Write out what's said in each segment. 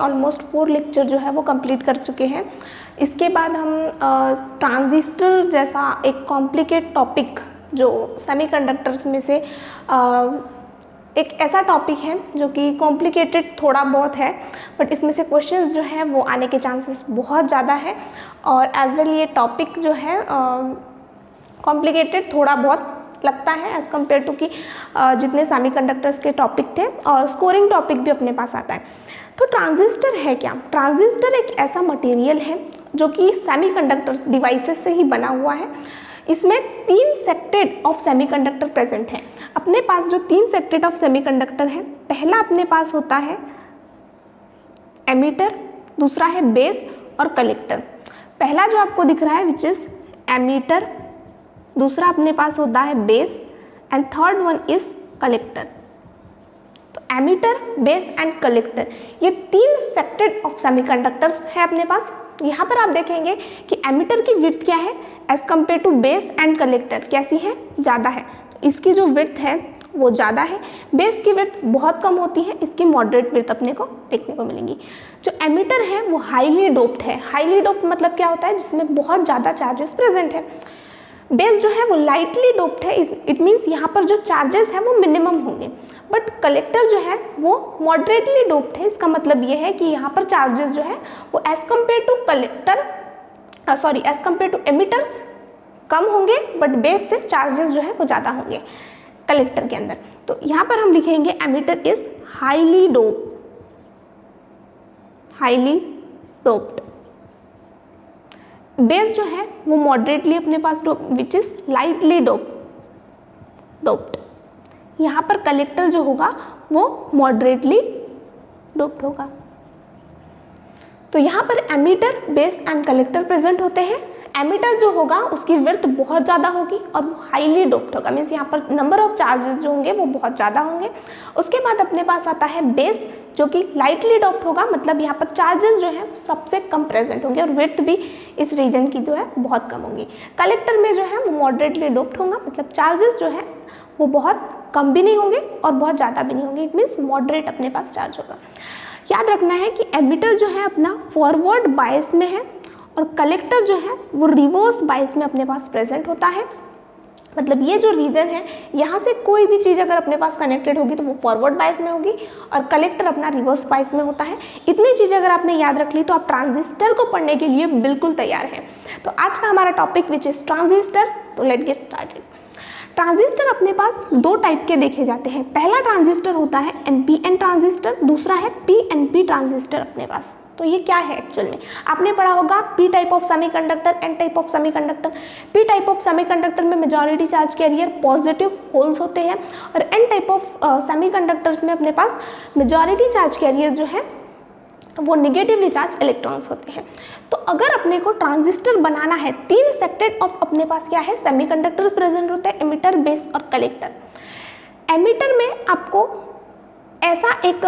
Almost 4 lecture जो है वो कंप्लीट कर चुके हैं। इसके बाद हम ट्रांजिस्टर जैसा एक कॉम्प्लिकेट टॉपिक जो सेमीकंडक्टर्स में से एक ऐसा टॉपिक है जो कि कॉम्प्लिकेटेड थोड़ा बहुत है, बट इसमें से क्वेश्चंस जो है वो आने के चांसेस बहुत ज़्यादा है, और एज वेल ये टॉपिक जो है कॉम्प्लिकेटेड थोड़ा बहुत लगता है एज़ कम्पेयर टू कि जितने सेमीकंडक्टर्स के टॉपिक थे, और स्कोरिंग टॉपिक भी अपने पास आता है। तो ट्रांजिस्टर है क्या? ट्रांजिस्टर एक ऐसा मटेरियल है जो कि सेमीकंडक्टर्स डिवाइसेस से ही बना हुआ है। इसमें 3 सेक्टेड ऑफ सेमीकंडक्टर प्रेजेंट है। अपने पास जो 3 सेक्टेड ऑफ सेमीकंडक्टर है, पहला अपने पास होता है एमीटर, दूसरा है बेस और कलेक्टर। पहला जो आपको दिख रहा है विच इज एमीटर, दूसरा अपने पास होता है base and third one is collector. तो एमीटर, बेस एंड कलेक्टर ये 3 सेक्टेड ऑफ सेमीकंडक्टर्स है अपने पास। यहाँ पर आप देखेंगे कि एमीटर की विड्थ क्या है as compare to base and collector, कैसी है? ज़्यादा है। तो इसकी जो विड्थ है वो ज़्यादा है, बेस की विड्थ बहुत कम होती है, इसकी मॉडरेट विड्थ अपने को देखने को मिलेंगी। जो एमीटर है वो हाईली डोप्ड है। हाईली डोप्ड मतलब क्या होता है? जिसमें बहुत ज़्यादा चार्जेस प्रेजेंट है। बेस जो है वो लाइटली डोप्ड है, इट मीन्स यहाँ पर जो चार्जेस है वो मिनिमम होंगे। बट कलेक्टर जो है वो मॉडरेटली डोप्ड है। इसका मतलब ये है कि यहाँ पर चार्जेस जो है वो as compare to as compare to emitter कम होंगे, बट बेस से चार्जेस जो है वो ज़्यादा होंगे कलेक्टर के अंदर। तो यहाँ पर हम लिखेंगे emitter is highly doped. Base जो है वो मॉडरेटली अपने पास विच इज लाइटली डोप्ड। यहाँ पर कलेक्टर जो होगा वो मॉडरेटली डोप्ड होगा। तो यहाँ पर emitter, base and collector present होते हैं। एमीटर जो होगा उसकी विड्थ बहुत ज़्यादा होगी और वो हाईली डोप्ड होगा, मीन्स यहाँ पर नंबर ऑफ चार्जेस जो होंगे वो बहुत ज़्यादा होंगे। उसके बाद अपने पास आता है बेस जो कि लाइटली डोप्ड होगा, मतलब यहाँ पर चार्जेस जो है सबसे कम प्रेजेंट होंगे और विड्थ भी इस रीजन की जो है बहुत कम होंगी। कलेक्टर में जो है वो मॉडरेटली डोप्ड होगा, मतलब चार्जेस जो है वो बहुत कम भी नहीं होंगे और बहुत ज़्यादा भी नहीं होंगे, इट मीन्स मॉडरेट अपने पास चार्ज होगा। याद रखना है कि एमीटर जो है अपना फॉरवर्ड बायस में है और कलेक्टर जो है वो रिवर्स बायस में अपने पास प्रेजेंट होता है। मतलब ये जो रीजन है, यहाँ से कोई भी चीज़ अगर अपने पास कनेक्टेड होगी तो वो फॉरवर्ड बायस में होगी और कलेक्टर अपना रिवर्स बायस में होता है। इतनी चीज़ें अगर आपने याद रख ली तो आप ट्रांजिस्टर को पढ़ने के लिए बिल्कुल तैयार हैं। तो आज का हमारा टॉपिक विच इज ट्रांजिस्टर। तो लेट गेट स्टार्टेड। ट्रांजिस्टर अपने पास 2 टाइप के देखे जाते हैं। पहला ट्रांजिस्टर होता है NPN ट्रांजिस्टर, दूसरा है PNP ट्रांजिस्टर अपने पास। तो ये क्या है एक्चुअल में? आपने पढ़ा होगा P type of semiconductor, N type of semiconductor. P type of semiconductor में majority charge carrier positive holes होते हैं और N टाइप ऑफ सेमीकंडक्टर्स में अपने पास मेजॉरिटी चार्ज कैरियर जो है वो निगेटिवली चार्ज इलेक्ट्रॉन्स होते हैं। तो अगर अपने को ट्रांजिस्टर बनाना है, 3 सेक्टेड ऑफ अपने पास क्या है? सेमीकंडक्टर प्रेजेंट होते हैं, एमिटर, बेस और कलेक्टर। एमिटर में आपको ऐसा एक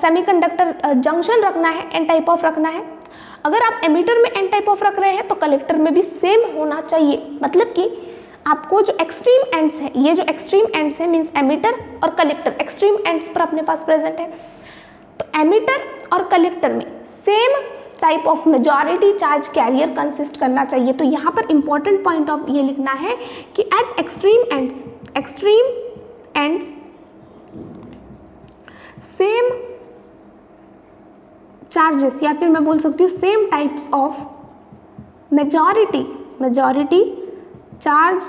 सेमीकंडक्टर जंक्शन रखना है, एन टाइप ऑफ रखना है। अगर आप एमिटर में एन टाइप ऑफ रख रहे हैं तो कलेक्टर में भी सेम होना चाहिए। मतलब कि आपको जो एक्सट्रीम एंड्स हैं, ये जो एक्सट्रीम एंड्स हैं मीन्स एमिटर और कलेक्टर एक्सट्रीम एंड्स पर अपने पास प्रेजेंट है। तो एमिटर और कलेक्टर में same type of majority charge career consist करना चाहिए। तो यहाँ पर इंपॉर्टेंट पॉइंट ऑफ ये लिखना है कि eight extreme ends same charges, या फिर मैं बोल सकती हूँ same types of majority charge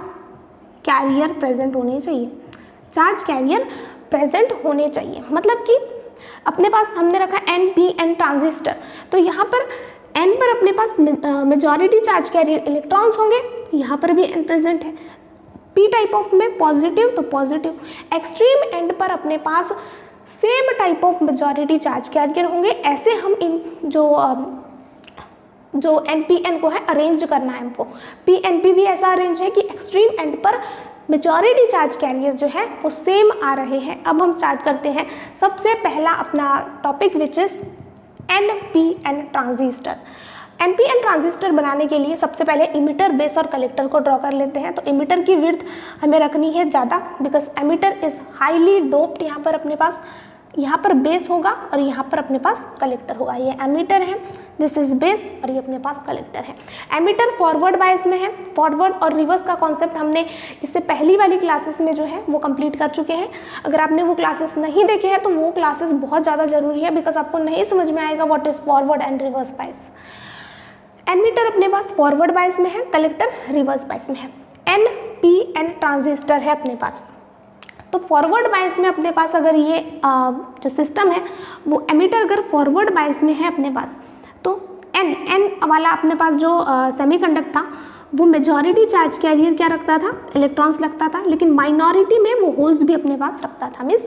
career present होने चाहिए। चार्ज कैरियर प्रेजेंट होने चाहिए, मतलब कि अपने पास हमने रखा NPN ट्रांजिस्टर, तो यहाँ पर N पर अपने पास मेजॉरिटी चार्ज कैरियर इलेक्ट्रॉन्स होंगे, यहाँ पर भी N प्रेजेंट है। P टाइप ऑफ में पॉजिटिव तो पॉजिटिव, एक्सट्रीम एंड पर अपने पास same type of majority charge carrier होंगे। ऐसे हम इन जो NPN को है अरेंज करना है हमको। PNP भी ऐसा अरेंज है कि एक्सट्रीम एंड पर मेजॉरिटी चार्ज कैरियर जो है वो सेम आ रहे हैं। अब हम स्टार्ट करते हैं सबसे पहला अपना topic which is NPN transistor. NPN transistor बनाने के लिए सबसे पहले इमिटर, बेस और कलेक्टर को ड्रॉ कर लेते हैं। तो इमिटर की विड्थ हमें रखनी है ज़्यादा because emitter is highly doped यहाँ पर अपने पास यहाँ पर बेस होगा और यहाँ पर अपने पास कलेक्टर होगा। ये एमीटर है, दिस इज बेस और ये अपने पास कलेक्टर है। एमीटर फॉरवर्ड बायस में है। फॉरवर्ड और रिवर्स का कॉन्सेप्ट हमने इससे पहली वाली क्लासेस में जो है वो कंप्लीट कर चुके हैं। अगर आपने वो क्लासेस नहीं देखे हैं तो वो क्लासेस बहुत ज़्यादा जरूरी है, बिकॉज आपको नहीं समझ में आएगा what is forward and reverse bias. Emitter अपने पास फॉरवर्ड बायस में है, कलेक्टर रिवर्स बायस में है। NPN ट्रांजिस्टर है अपने पास। तो फॉरवर्ड बायस में अपने पास अगर ये जो सिस्टम है वो एमीटर अगर फॉरवर्ड बायस में है अपने पास, तो N वाला अपने पास जो सेमीकंडक्टर था वो मेजॉरिटी चार्ज कैरियर क्या रखता था, इलेक्ट्रॉन्स रखता था, लेकिन माइनॉरिटी में वो होल्स भी अपने पास रखता था। मीन्स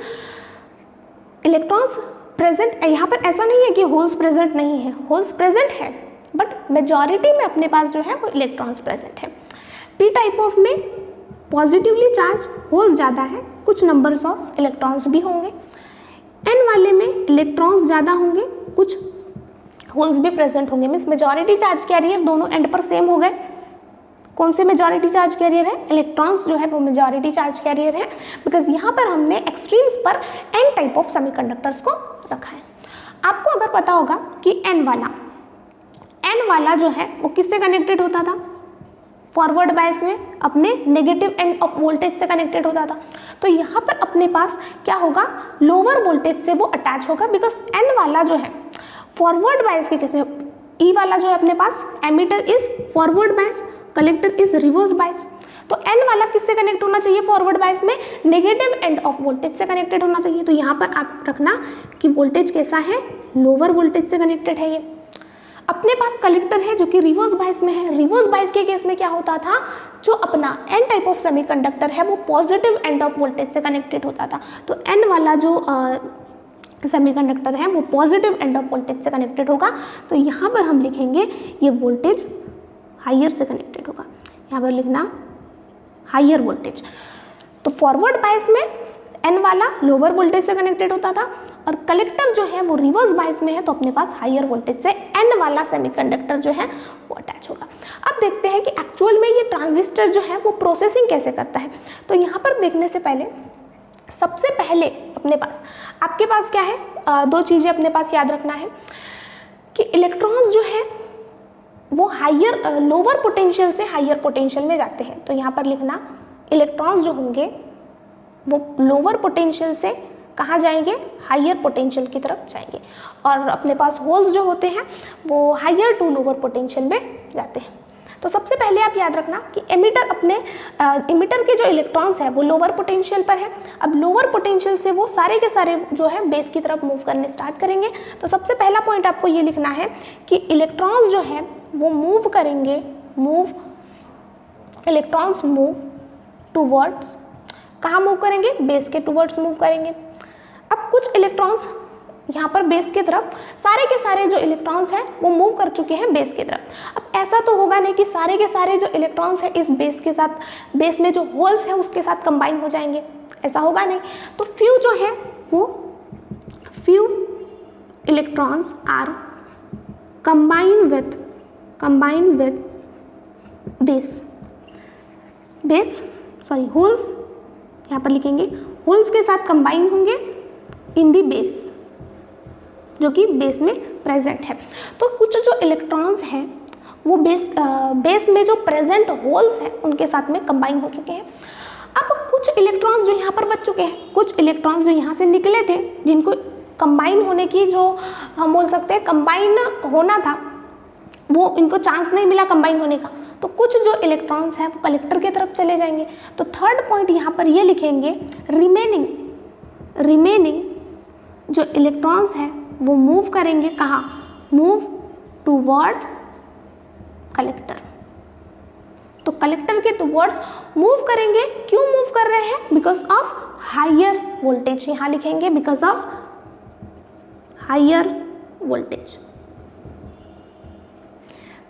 इलेक्ट्रॉन्स प्रेजेंट, यहाँ पर ऐसा नहीं है कि होल्स प्रेजेंट नहीं है, होल्स प्रेजेंट है, बट मेजॉरिटी में अपने पास जो है वो इलेक्ट्रॉन्स प्रेजेंट है। पी टाइप ऑफ में पॉजिटिवली चार्ज होल्स ज़्यादा है, कुछ नंबर्स ऑफ इलेक्ट्रॉन्स भी होंगे। एन वाले में इलेक्ट्रॉन्स ज़्यादा होंगे, कुछ होल्स भी प्रेजेंट होंगे। मीन्स मेजॉरिटी चार्ज कैरियर दोनों एंड पर सेम हो गए। कौन से मेजॉरिटी चार्ज कैरियर है, इलेक्ट्रॉन्स जो है वो मेजॉरिटी चार्ज कैरियर है, बिकॉज यहाँ पर हमने एक्सट्रीम्स पर एन टाइप ऑफ सेमीकंडक्टर्स को रखा है। आपको अगर पता होगा कि एन वाला जो है वो किससे कनेक्टेड होता था, फॉरवर्ड बायस में अपने नेगेटिव एंड ऑफ वोल्टेज से कनेक्टेड होता था, तो यहाँ पर अपने पास क्या होगा, लोअर वोल्टेज से वो अटैच होगा, बिकॉज एन वाला जो है फॉरवर्ड बायस के केस में, ई वाला जो है अपने पास emitter is forward bias, collector is reverse bias. तो एन वाला किससे कनेक्ट होना चाहिए, फॉरवर्ड बायस में नेगेटिव एंड ऑफ वोल्टेज से कनेक्टेड होना चाहिए। तो यहाँ पर आप रखना कि वोल्टेज कैसा है, लोअर वोल्टेज से कनेक्टेड है। ये अपने पास कलेक्टर है जो कि रिवर्स बायस में है। रिवर्स बायस के केस में क्या होता था, जो अपना एन टाइप ऑफ सेमीकंडक्टर है वो पॉजिटिव एंड ऑफ वोल्टेज से कनेक्टेड होता था। तो एन वाला जो सेमीकंडक्टर है वो पॉजिटिव एंड ऑफ वोल्टेज से कनेक्टेड होगा। तो यहाँ पर हम लिखेंगे ये वोल्टेज हायर से कनेक्टेड होगा, यहाँ पर लिखना हायर वोल्टेज। तो फॉरवर्ड बायस में एन वाला लोअर वोल्टेज से कनेक्टेड होता था और कलेक्टर जो है वो रिवर्स बायस में है, तो अपने पास हायर वोल्टेज से एन वाला सेमीकंडक्टर जो है वो अटैच होगा। अब देखते हैं कि एक्चुअल में ये ट्रांजिस्टर जो है वो प्रोसेसिंग कैसे करता है। तो यहाँ पर देखने से पहले सबसे पहले अपने पास आपके पास क्या है, दो चीज़ें अपने पास याद रखना है कि इलेक्ट्रॉन्स जो है वो हायर लोअर पोटेंशियल से हायर पोटेंशियल में जाते हैं। तो यहाँ पर लिखना इलेक्ट्रॉन्स जो होंगे वो लोअर पोटेंशियल से कहाँ जाएंगे, हायर पोटेंशियल की तरफ जाएंगे, और अपने पास होल्स जो होते हैं वो हायर टू लोअर पोटेंशियल में जाते हैं। तो सबसे पहले आप याद रखना कि एमिटर अपने एमिटर के जो इलेक्ट्रॉन्स है वो लोअर पोटेंशियल पर है। अब लोअर पोटेंशियल से वो सारे के सारे जो है बेस की तरफ मूव करने स्टार्ट करेंगे। तो सबसे पहला पॉइंट आपको ये लिखना है कि इलेक्ट्रॉन्स जो है वो मूव करेंगे, इलेक्ट्रॉन्स मूव टूवर्ड्स, कहाँ मूव करेंगे, बेस के टूवर्ड्स मूव करेंगे। अब कुछ इलेक्ट्रॉन्स यहाँ पर बेस की तरफ, सारे के सारे जो इलेक्ट्रॉन्स हैं वो मूव कर चुके हैं बेस की तरफ। अब ऐसा तो होगा नहीं कि सारे के सारे जो इलेक्ट्रॉन्स हैं इस बेस के साथ, बेस में जो होल्स है उसके साथ कंबाइन हो जाएंगे, ऐसा होगा नहीं। तो फ्यू जो है वो few electrons are combine with holes, यहाँ पर लिखेंगे होल्स के साथ कंबाइन होंगे इन दी बेस, जो कि बेस में प्रेजेंट है। तो कुछ जो इलेक्ट्रॉन्स हैं वो बेस में जो प्रेजेंट होल्स हैं उनके साथ में कंबाइन हो चुके हैं। अब कुछ इलेक्ट्रॉन्स जो यहाँ पर बच चुके हैं, कुछ इलेक्ट्रॉन्स जो यहाँ से निकले थे जिनको कंबाइन होने की, जो हम बोल सकते हैं कंबाइन होना था, वो इनको चांस नहीं मिला कंबाइन होने का, तो कुछ जो इलेक्ट्रॉन्स हैं वो कलेक्टर की तरफ चले जाएंगे। तो थर्ड पॉइंट यहाँ पर ये लिखेंगे, रिमेनिंग जो इलेक्ट्रॉन्स हैं वो मूव करेंगे कहाँ, मूव टूवर्ड्स कलेक्टर। तो कलेक्टर के टूवर्ड्स मूव करेंगे, क्यों मूव कर रहे हैं, बिकॉज ऑफ हायर वोल्टेज, यहाँ लिखेंगे बिकॉज ऑफ हायर वोल्टेज।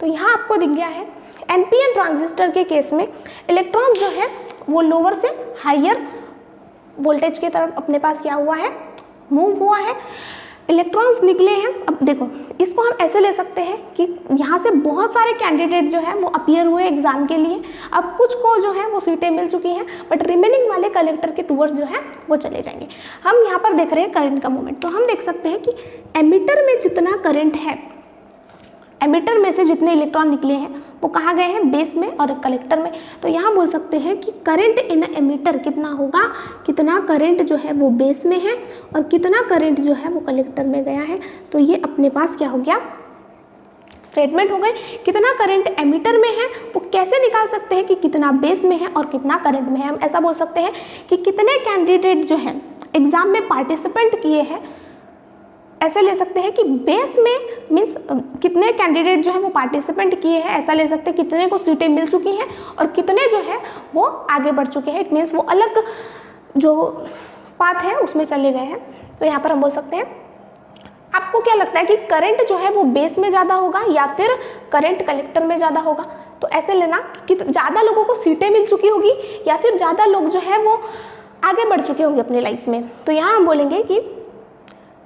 तो यहाँ आपको दिख गया है एनपीएन ट्रांजिस्टर के केस में इलेक्ट्रॉन जो है वो लोअर से हायर वोल्टेज की तरफ अपने पास क्या हुआ है, मूव हुआ है। इलेक्ट्रॉन्स निकले हैं। अब देखो इसको हम ऐसे ले सकते हैं कि यहाँ से बहुत सारे कैंडिडेट जो है वो अपीयर हुए एग्जाम के लिए, अब कुछ को जो है वो सीटें मिल चुकी हैं, बट रिमेनिंग वाले कलेक्टर के टूवर्ड्स जो है वो चले जाएंगे। हम यहाँ पर देख रहे हैं करंट का मूवमेंट, तो हम देख सकते हैं कि एमिटर में जितना करंट है, एमिटर में से जितने इलेक्ट्रॉन निकले हैं वो कहाँ गए हैं, बेस में और कलेक्टर में। तो यहाँ बोल सकते हैं कि करंट इन एमिटर कितना होगा, कितना करंट जो है वो बेस में है और कितना करंट जो है वो कलेक्टर में गया है। तो ये अपने पास क्या हो गया, स्टेटमेंट हो गए। कितना करंट एमिटर में है वो कैसे निकाल सकते हैं कि कितना बेस में है और कितना करंट में है। हम ऐसा बोल सकते हैं कि कितने कैंडिडेट जो है एग्जाम में पार्टिसिपेंट किए हैं, ऐसे ले सकते हैं कि बेस में मीन्स कितने कैंडिडेट जो है वो पार्टिसिपेंट किए हैं, ऐसा ले सकते हैं कितने को सीटें मिल चुकी हैं और कितने जो है वो आगे बढ़ चुके हैं। इट मीन्स वो अलग जो पाथ है उसमें चले गए हैं। तो यहाँ पर हम बोल सकते हैं, आपको क्या लगता है कि करंट जो है वो बेस में ज़्यादा होगा या फिर करंट कलेक्टर में ज़्यादा होगा। तो ऐसे लेना कि ज़्यादा लोगों को सीटें मिल चुकी होगी या फिर ज़्यादा लोग जो है वो आगे बढ़ चुके होंगे अपनी लाइफ में। तो यहाँ हम बोलेंगे कि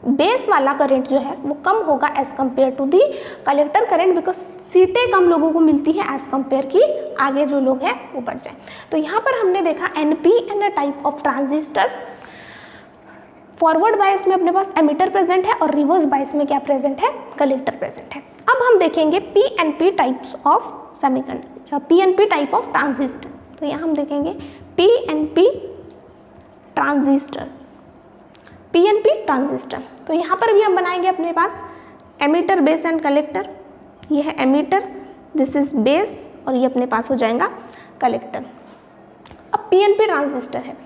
बेस वाला करंट जो है वो कम होगा as compare to the collector current, because सीटें कम लोगों को मिलती है एज कम्पेयर की आगे जो लोग हैं वो बढ़ जाए। तो यहाँ पर हमने देखा NPN type of transistor, forward bias में अपने पास एमिटर प्रेजेंट है और रिवर्स बायस में क्या प्रेजेंट है, कलेक्टर प्रेजेंट है। अब हम देखेंगे PNP types of semiconductor, PNP type of transistor. तो यहाँ हम देखेंगे PNP ट्रांजिस्टर, PNP ट्रांजिस्टर। तो यहाँ पर भी हम बनाएंगे अपने पास एमिटर, बेस एंड कलेक्टर। ये है एमिटर, दिस इज बेस और ये अपने पास हो जाएगा कलेक्टर। अब PNP ट्रांजिस्टर है,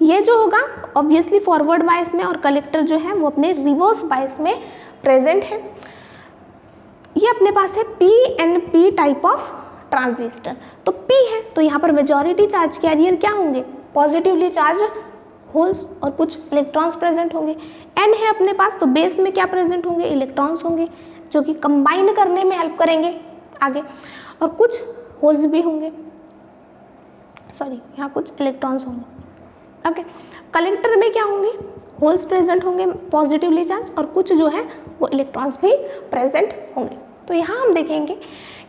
ये जो होगा ऑब्वियसली फॉरवर्ड बायस में और कलेक्टर जो है वो अपने रिवर्स बायस में प्रेजेंट है। ये अपने पास है PNP टाइप ऑफ ट्रांजिस्टर। तो P है तो यहाँ पर मेजॉरिटी चार्ज कैरियर क्या होंगे, पॉजिटिवली चार्ज होल्स और कुछ इलेक्ट्रॉन्स प्रेजेंट होंगे। N है अपने पास तो बेस में क्या प्रेजेंट होंगे, इलेक्ट्रॉन्स होंगे जो कि कंबाइन करने में हेल्प करेंगे आगे, और कुछ होल्स भी होंगे, सॉरी यहाँ कुछ इलेक्ट्रॉन्स होंगे। ओके, कलेक्टर में क्या होंगे, होल्स प्रेजेंट होंगे पॉजिटिवली चार्ज और कुछ जो है वो इलेक्ट्रॉन्स भी प्रेजेंट होंगे। तो यहाँ हम देखेंगे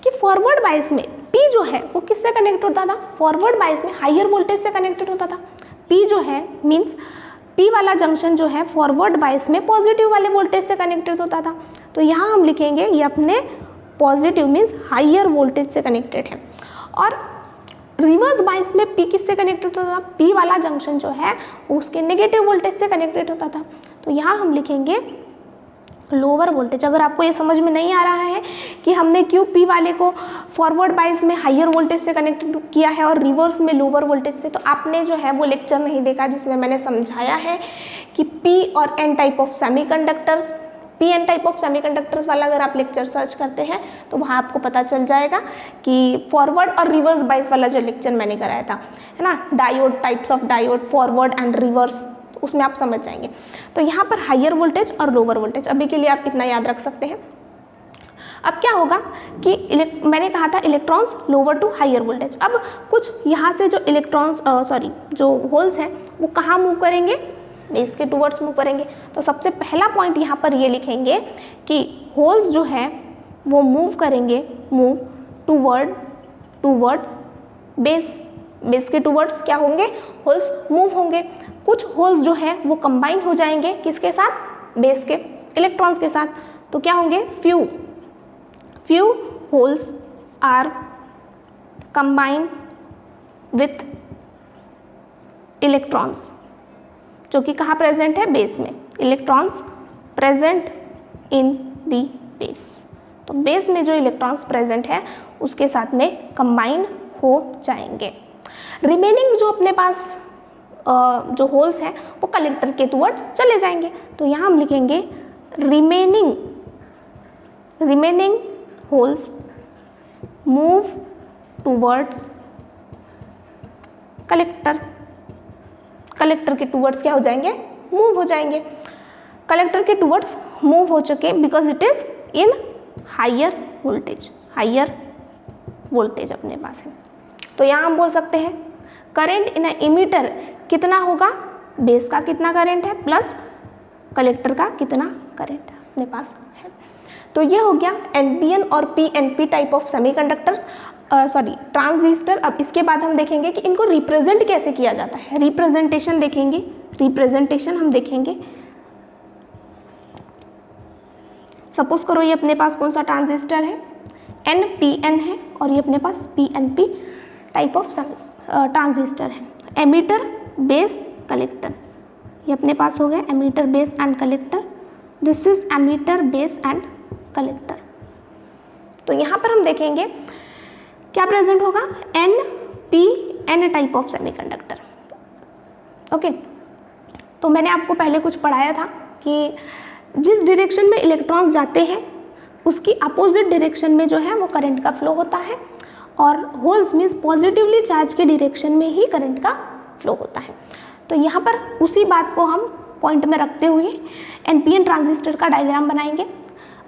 कि फॉरवर्ड बायस में P जो है वो किससे कनेक्ट होता था, फॉरवर्ड बायस में हायर वोल्टेज से कनेक्टेड होता था। P जो है मीन्स P वाला जंक्शन जो है फॉरवर्ड बायस में पॉजिटिव वाले वोल्टेज से कनेक्टेड होता था। तो यहाँ हम लिखेंगे ये अपने पॉजिटिव मीन्स हायर वोल्टेज से कनेक्टेड है। और रिवर्स बायस में P किससे कनेक्टेड होता था, P वाला जंक्शन जो है उसके नेगेटिव वोल्टेज से कनेक्टेड होता था। तो यहाँ हम लिखेंगे लोअर वोल्टेज। अगर आपको ये समझ में नहीं आ रहा है कि हमने क्यों P वाले को फॉरवर्ड बायस में हायर वोल्टेज से कनेक्ट किया है और रिवर्स में लोअर वोल्टेज से, तो आपने जो है वो लेक्चर नहीं देखा जिसमें मैंने समझाया है कि P और N type of semiconductors, PN type of semiconductors वाला अगर आप लेक्चर सर्च करते हैं तो वहाँ आपको पता चल जाएगा कि फॉरवर्ड और रिवर्स बायस वाला जो लेक्चर मैंने कराया था, है ना, diode, types of diode, forward and reverse, उसमें आप समझ जाएंगे। तो यहाँ पर हायर वोल्टेज और लोअर वोल्टेज, अभी के लिए आप इतना याद रख सकते हैं। अब क्या होगा कि मैंने कहा था electrons lower to higher voltage. अब कुछ यहाँ से जो इलेक्ट्रॉन्स जो होल्स हैं वो कहाँ मूव करेंगे, बेस के टूवर्ड्स मूव करेंगे। तो सबसे पहला पॉइंट यहाँ पर ये लिखेंगे कि होल्स जो है वो मूव करेंगे, मूव टूवर्ड्स बेस। बेस के टूवर्ड्स क्या होंगे, होल्स मूव होंगे। कुछ होल्स जो है वो कंबाइन हो जाएंगे किसके साथ, बेस के इलेक्ट्रॉन्स के साथ। तो क्या होंगे, few holes are combine with electrons, जो कि कहाँ प्रेजेंट है, बेस में। Electrons present in the base, तो बेस में जो इलेक्ट्रॉन्स प्रेजेंट है उसके साथ में कंबाइन हो जाएंगे। रिमेनिंग जो अपने पास जो होल्स हैं वो कलेक्टर के टुवर्ड्स चले जाएंगे। तो यहाँ हम लिखेंगे remaining holes move towards collector. Collector के टुवर्ड्स क्या हो जाएंगे, मूव हो जाएंगे। कलेक्टर के टुवर्ड्स मूव हो चुके because it is in higher voltage अपने पास है। तो यहाँ हम बोल सकते हैं करंट इन इमीटर कितना होगा, बेस का कितना करंट है प्लस कलेक्टर का कितना करंट अपने पास है। तो ये हो गया एनपीएन और PNP type of semiconductors, transistor. अब इसके बाद हम देखेंगे कि इनको रिप्रेजेंट कैसे किया जाता है, रिप्रेजेंटेशन देखेंगे, रिप्रेजेंटेशन हम देखेंगे। सपोज करो ये अपने पास कौन सा ट्रांजिस्टर है, एनपीएन है, और ये अपने पास पीएनपी टाइप ऑफ ट्रांजिस्टर है। एमीटर, बेस, कलेक्टर, ये अपने पास हो गया emitter, base and collector. This is emitter, base and collector. तो यहाँ पर हम देखेंगे क्या प्रेजेंट होगा, N P N type of semiconductor. Okay, तो मैंने आपको पहले कुछ पढ़ाया था कि जिस डायरेक्शन में इलेक्ट्रॉन्स जाते हैं उसकी अपोजिट डायरेक्शन में जो है वो करंट का फ्लो होता है, और होल्स मीन्स पॉजिटिवली चार्ज के डायरेक्शन में ही करंट का फ्लो होता है। तो यहाँ पर उसी बात को हम पॉइंट में रखते हुए एनपीएन ट्रांजिस्टर का डायग्राम बनाएंगे।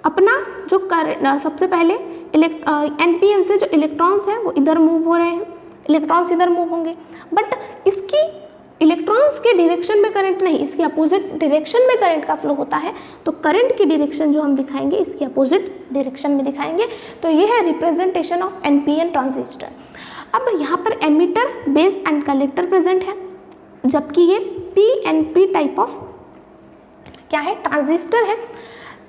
अपना जो करंट, सबसे पहले एनपीएन से जो इलेक्ट्रॉन्स हैं वो इधर मूव हो रहे हैं, इलेक्ट्रॉन्स इधर मूव होंगे, बट इसकी इलेक्ट्रॉन्स के डायरेक्शन में करंट नहीं, इसके अपोजिट डायरेक्शन में करंट का फ्लो होता है। तो करंट की डायरेक्शन जो हम दिखाएंगे इसके अपोजिट डायरेक्शन में दिखाएंगे। तो ये है रिप्रेजेंटेशन ऑफ एनपीएन ट्रांजिस्टर। अब यहाँ पर emitter, base and collector present है, जबकि ये पीएनपी टाइप ऑफ क्या है, ट्रांजिस्टर है।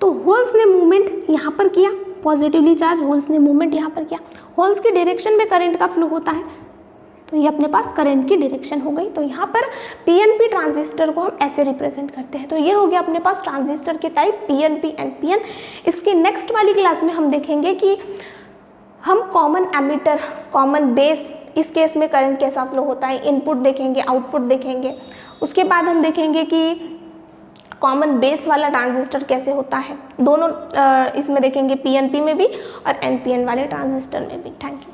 तो होल्स ने मूवमेंट यहाँ पर किया, पॉजिटिवली चार्ज होल्स ने मूवमेंट यहाँ पर किया, होल्स की डायरेक्शन में करंट का फ्लो होता है, तो ये अपने पास करंट की डायरेक्शन हो गई। तो यहाँ पर पीएनपी ट्रांजिस्टर को हम ऐसे रिप्रेजेंट करते हैं। तो ये हो गया अपने पास ट्रांजिस्टर के टाइप पीएनपी, एनपीएन। इसकी नेक्स्ट वाली क्लास में हम देखेंगे कि हम कॉमन एमीटर, कॉमन बेस, इस केस में करंट कैसा फ्लो होता है, इनपुट देखेंगे, आउटपुट देखेंगे। उसके बाद हम देखेंगे कि कॉमन बेस वाला ट्रांजिस्टर कैसे होता है, दोनों इसमें देखेंगे, पीएनपी में भी और एनपीएन वाले ट्रांजिस्टर में भी। Thank you.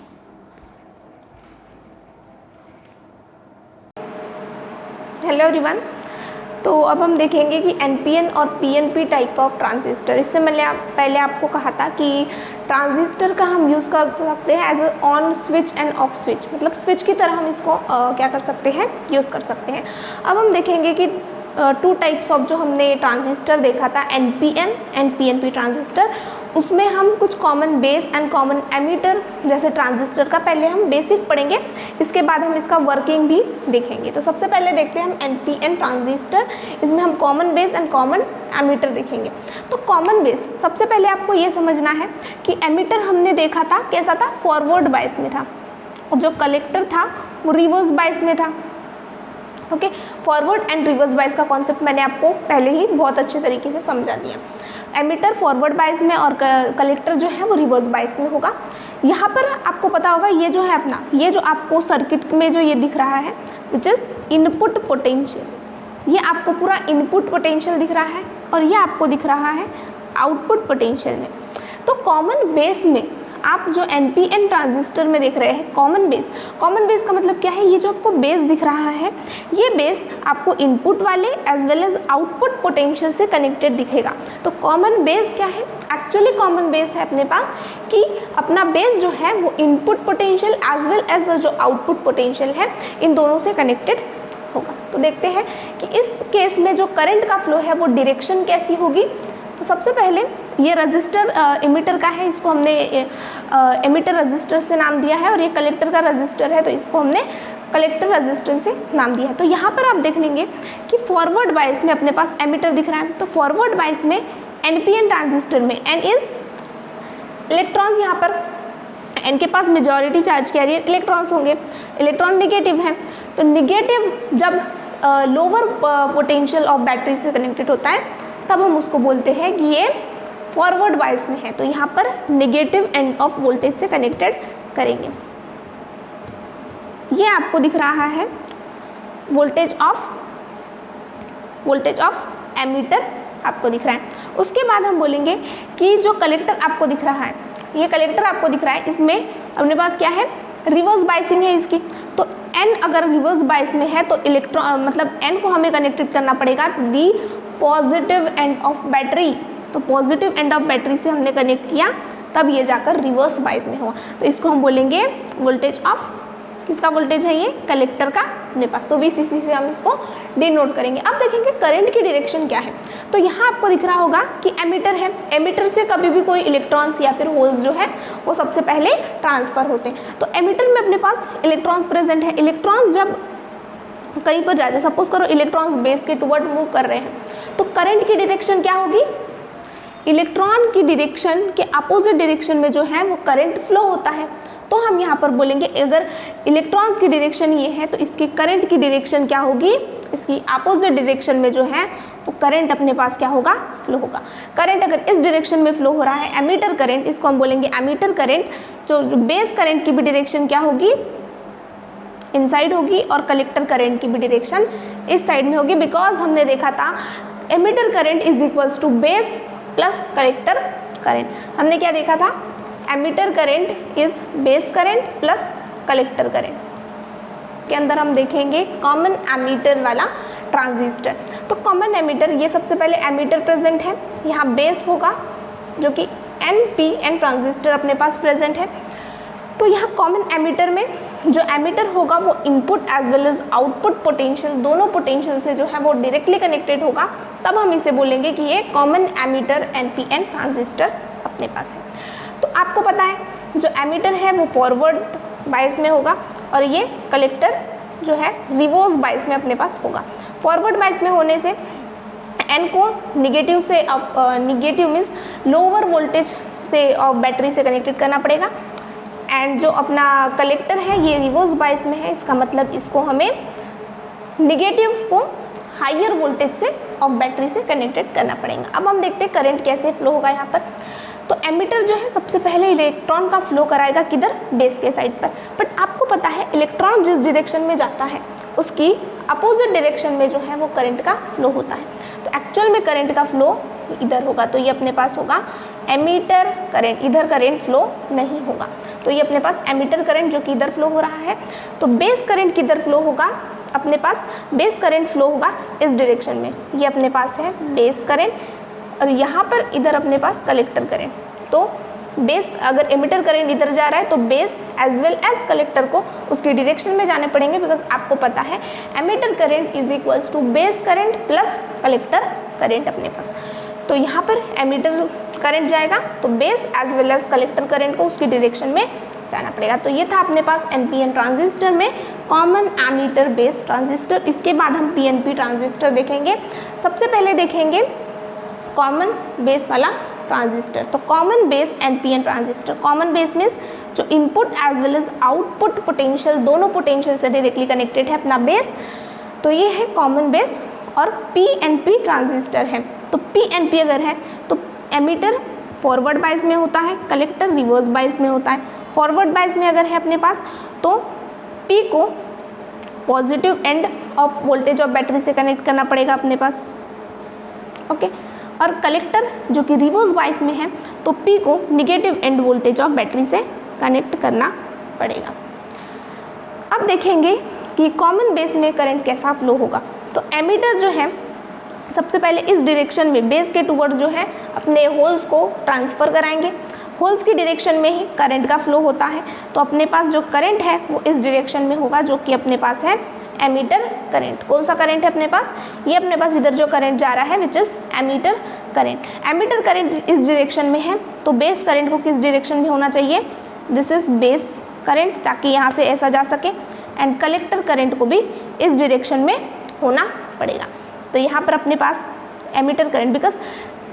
हेलो एवरीवन, तो अब हम देखेंगे कि एनपीएन और पीएनपी टाइप ऑफ ट्रांजिस्टर। इससे मैंने पहले आपको कहा था कि ट्रांजिस्टर का हम यूज़ कर सकते हैं as a on switch and off switch, मतलब स्विच की तरह हम इसको क्या कर सकते हैं, यूज़ कर सकते हैं। अब हम देखेंगे कि टू टाइप्स ऑफ जो हमने ट्रांजिस्टर देखा था, एनपीएन एंड पीएनपी ट्रांजिस्टर, उसमें हम कुछ common base and common ammeter जैसे ट्रांजिस्टर का पहले हम बेसिक पढ़ेंगे, इसके बाद हम इसका वर्किंग भी देखेंगे। तो सबसे पहले देखते हैं हम एनपीएन ट्रांजिस्टर, इसमें हम common base and common ammeter देखेंगे। तो कॉमन बेस, सबसे पहले आपको ये समझना है कि एमीटर हमने देखा था कैसा था, फॉरवर्ड बायस में था, और जो कलेक्टर था वो रिवर्स बायस में था। ओके, फॉरवर्ड एंड रिवर्स बायस का कॉन्सेप्ट मैंने आपको पहले ही बहुत अच्छे तरीके से समझा दिया। एमीटर फॉरवर्ड बायस में और कलेक्टर जो है वो रिवर्स बायस में होगा। यहाँ पर आपको पता होगा ये जो है अपना, ये जो आपको सर्किट में जो ये दिख रहा है विच इज़ इनपुट पोटेंशियल, ये आपको पूरा इनपुट पोटेंशियल दिख रहा है, और ये आपको दिख रहा है आउटपुट पोटेंशियल में। तो कॉमन बेस में आप जो एनपीएन ट्रांजिस्टर में देख रहे हैं कॉमन बेस, कॉमन बेस का मतलब क्या है, ये जो आपको बेस दिख रहा है ये बेस आपको इनपुट वाले as well as output potential से कनेक्टेड दिखेगा। तो कॉमन बेस क्या है, एक्चुअली कॉमन बेस है अपने पास कि अपना बेस जो है वो input potential as well as जो आउटपुट पोटेंशियल है इन दोनों से कनेक्टेड होगा। तो देखते हैं कि इस केस में जो करंट का फ्लो है वो डायरेक्शन कैसी होगी। तो सबसे पहले ये रजिस्टर एमीटर का है, इसको हमने एमीटर रजिस्टर से नाम दिया है, और ये कलेक्टर का रजिस्टर है तो इसको हमने कलेक्टर रजिस्टर से नाम दिया है। तो यहाँ पर आप देख लेंगे कि फॉरवर्ड बायस में अपने पास एमीटर दिख रहा है, तो फॉरवर्ड बायस में एनपीएन ट्रांजिस्टर में एन इज इलेक्ट्रॉन्स, यहाँ पर एन के पास मेजॉरिटी चार्ज कैरियर इलेक्ट्रॉन्स होंगे, इलेक्ट्रॉन निगेटिव है, तो निगेटिव जब लोअर पोटेंशियल ऑफ बैटरी से कनेक्टेड होता है तब हम उसको बोलते हैं कि ये फॉरवर्ड बायस में है, तो यहाँ पर नेगेटिव एंड ऑफ वोल्टेज से कनेक्टेड करेंगे। ये आपको दिख रहा है वोल्टेज ऑफ एमीटर आपको दिख रहा है। उसके बाद हम बोलेंगे कि जो कलेक्टर आपको दिख रहा है, ये कलेक्टर आपको दिख रहा है, इसमें अपने पास क्या है, रिवर्स बायसिंग है इसकी। तो एन अगर रिवर्स बायस में है तो इलेक्ट्रॉन मतलब एन को हमें कनेक्टेड करना पड़ेगा to the positive end of battery. तो पॉजिटिव एंड ऑफ बैटरी से हमने कनेक्ट किया तब ये जाकर रिवर्स बायस में हुआ, तो इसको हम बोलेंगे वोल्टेज ऑफ किसका वोल्टेज है ये, कलेक्टर का अपने पास, तो VCC से हम इसको डिनोट करेंगे। अब देखेंगे करंट की डायरेक्शन क्या है। तो यहाँ आपको दिख रहा होगा कि एमीटर है, एमीटर से कभी भी कोई इलेक्ट्रॉन्स या फिर होल्स जो है वो सबसे पहले ट्रांसफर होते हैं। तो एमीटर में अपने पास इलेक्ट्रॉन्स प्रेजेंट है। इलेक्ट्रॉन्स जब कहीं पर जाते हैं, सपोज करो इलेक्ट्रॉन्स बेस के टुवर्ड मूव कर रहे हैं, तो करंट की डायरेक्शन क्या होगी, इलेक्ट्रॉन की डायरेक्शन के अपोजिट डायरेक्शन में जो है वो करंट फ्लो होता है। तो हम यहाँ पर बोलेंगे अगर इलेक्ट्रॉन्स की डायरेक्शन ये है तो इसकी करंट की डायरेक्शन क्या होगी, इसकी अपोजिट डायरेक्शन में जो है वो करंट अपने पास क्या होगा, फ्लो होगा। करंट अगर इस डायरेक्शन में फ्लो हो रहा है, एमीटर करंट, इसको हम बोलेंगे एमीटर करंट। जो बेस करंट की भी डायरेक्शन क्या होगी, इनसाइड होगी, और कलेक्टर करंट की भी डायरेक्शन इस साइड में होगी। बिकॉज हमने देखा था emitter current is equals to base plus collector current. हमने क्या देखा था, emitter current is base current plus collector current के अंदर हम देखेंगे कॉमन एमीटर वाला ट्रांजिस्टर। तो कॉमन एमीटर, ये सबसे पहले एमीटर प्रेजेंट है, यहाँ बेस होगा जो कि NPN ट्रांजिस्टर अपने पास प्रेजेंट है। तो यहाँ कॉमन एमीटर में जो एमीटर होगा वो input as well as output potential, दोनों पोटेंशियल से जो है वो डायरेक्टली कनेक्टेड होगा, तब हम इसे बोलेंगे कि ये कॉमन एमीटर NPN ट्रांजिस्टर अपने पास है। तो आपको पता है जो एमीटर है वो फॉरवर्ड बायस में होगा और ये कलेक्टर जो है रिवर्स बायस में अपने पास होगा। फॉरवर्ड बायस में होने से N को निगेटिव से, निगेटिव मीन्स लोअर वोल्टेज से और बैटरी से कनेक्टेड करना पड़ेगा, एंड जो अपना कलेक्टर है ये रिवर्स बायस में है, इसका मतलब इसको हमें निगेटिव को हायर वोल्टेज से और बैटरी से कनेक्टेड करना पड़ेगा। अब हम देखते हैं करंट कैसे फ्लो होगा यहाँ पर। तो एमीटर जो है सबसे पहले इलेक्ट्रॉन का फ्लो कराएगा किधर, बेस के साइड पर। बट आपको पता है इलेक्ट्रॉन जिस डायरेक्शन में जाता है उसकी अपोजिट डायरेक्शन में जो है वो करंट का फ्लो होता है। तो एक्चुअल में करंट का फ्लो इधर होगा, तो ये अपने पास होगा एमीटर करंट, इधर करंट फ्लो नहीं होगा। तो ये अपने पास एमीटर करंट जो कि इधर फ्लो हो रहा है। तो बेस करंट किधर फ्लो होगा, अपने पास बेस करंट फ्लो होगा इस डायरेक्शन में, ये अपने पास है बेस करंट, और यहाँ पर इधर अपने पास कलेक्टर करंट। तो बेस, अगर एमीटर करंट इधर जा रहा है तो base as well as collector को उसकी डायरेक्शन में जाने पड़ेंगे, बिकॉज आपको पता है emitter current is equals to base current plus collector current अपने पास। तो यहाँ पर एमीटर करंट जाएगा तो base as well as collector current को उसकी डायरेक्शन में जाना पड़ेगा। तो ये था अपने पास NPN ट्रांजिस्टर में कॉमन एमीटर बेस ट्रांजिस्टर। इसके बाद हम PNP ट्रांजिस्टर देखेंगे। सबसे पहले देखेंगे कॉमन बेस वाला ट्रांजिस्टर। तो common base NPN transistor, common base means जो input as well as output potential, दोनों पोटेंशियल से डायरेक्टली कनेक्टेड है अपना बेस, तो ये है कॉमन बेस। और PNP ट्रांजिस्टर है, तो PNP अगर है तो एमीटर फॉरवर्ड बायस में होता है, कलेक्टर रिवर्स बायस में होता है। फॉरवर्ड बायस में अगर है अपने पास तो P को positive end of voltage of battery से कनेक्ट करना पड़ेगा अपने पास, ओके। और कलेक्टर जो कि रिवर्स बायस में है तो P को negative end voltage of battery से कनेक्ट करना पड़ेगा। अब देखेंगे कि कॉमन बेस में करंट कैसा फ्लो होगा। तो एमीटर जो है सबसे पहले इस डायरेक्शन में बेस के टुवर्ड जो है अपने होल्स को ट्रांसफ़र कराएंगे, होल्स की डायरेक्शन में ही करंट का फ्लो होता है। तो अपने पास जो करंट है वो इस डायरेक्शन में होगा जो कि अपने पास है एमीटर करंट। कौन सा करंट है अपने पास, ये अपने पास इधर जो करंट जा रहा है which is emitter current. Emitter current इस डायरेक्शन में है तो बेस करंट को किस डायरेक्शन में होना चाहिए, दिस इज बेस करंट, ताकि यहाँ से ऐसा जा सके, एंड कलेक्टर करंट को भी इस डायरेक्शन में होना पड़ेगा। तो यहाँ पर अपने पास emitter current, because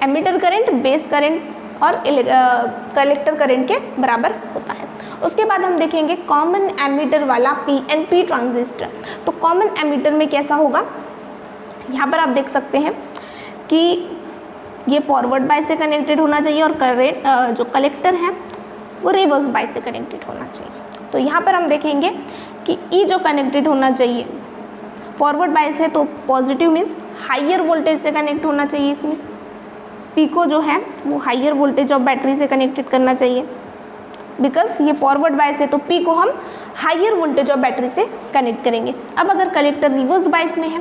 emitter current base current और कलेक्टर करंट के बराबर होता है। उसके बाद हम देखेंगे कॉमन एमीटर वाला PNP ट्रांजिस्टर। तो कॉमन एमीटर में कैसा होगा, यहाँ पर आप देख सकते हैं कि ये फॉरवर्ड बायस से कनेक्टेड होना चाहिए और करंट जो कलेक्टर है वो रिवर्स बायस से कनेक्टेड होना चाहिए। तो यहाँ पर हम देखेंगे कि E जो कनेक्टेड होना चाहिए फॉरवर्ड बायस है तो पॉजिटिव मीन्स हाइयर वोल्टेज से कनेक्ट होना चाहिए, इसमें P को जो है वो हाइयर वोल्टेज ऑफ बैटरी से कनेक्टेड करना चाहिए, बिकॉज ये फॉरवर्ड बायस है तो P को हम हाइयर वोल्टेज ऑफ बैटरी से कनेक्ट करेंगे। अब अगर कलेक्टर रिवर्स बायस में है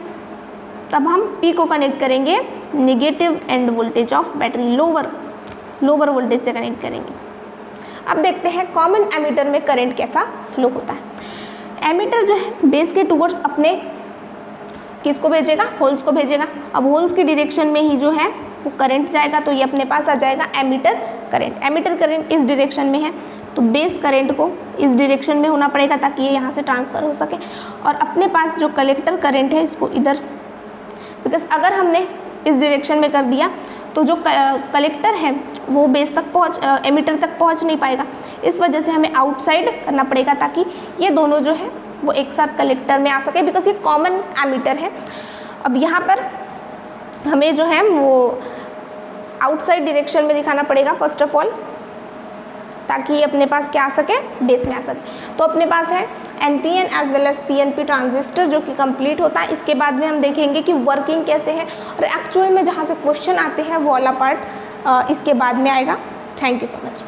तब हम P को कनेक्ट करेंगे negative end voltage of battery, lower voltage से कनेक्ट करेंगे। अब देखते हैं कॉमन एमीटर में करंट कैसा फ्लो होता है। एमिटर जो है बेस के टूवर्ड्स अपने किसको भेजेगा, होल्स को भेजेगा। अब होल्स की डायरेक्शन में ही जो है वो करंट जाएगा, तो ये अपने पास आ जाएगा एमिटर करंट। एमिटर करंट इस डायरेक्शन में है, तो बेस करंट को इस डायरेक्शन में होना पड़ेगा ताकि ये यहाँ से ट्रांसफ़र हो सके। और अपने पास जो कलेक्टर करंट है इसको इधर, बिकॉज अगर हमने इस डायरेक्शन में कर दिया तो जो कलेक्टर है वो बेस तक एमिटर तक पहुँच नहीं पाएगा, इस वजह से हमें आउटसाइड करना पड़ेगा ताकि ये दोनों जो है वो एक साथ कलेक्टर में आ सके, बिकॉज ये कॉमन एमिटर है। अब यहाँ पर हमें जो है वो आउटसाइड डायरेक्शन में दिखाना पड़ेगा फर्स्ट ऑफ ऑल, ताकि ये अपने पास क्या आ सके, बेस में आ सके। तो अपने पास है NPN as well as PNP transistor जो कि कंप्लीट होता है। इसके बाद में हम देखेंगे कि वर्किंग कैसे है और एक्चुअल में जहाँ से क्वेश्चन आते हैं वो वाला पार्ट इसके बाद में आएगा। Thank you so much.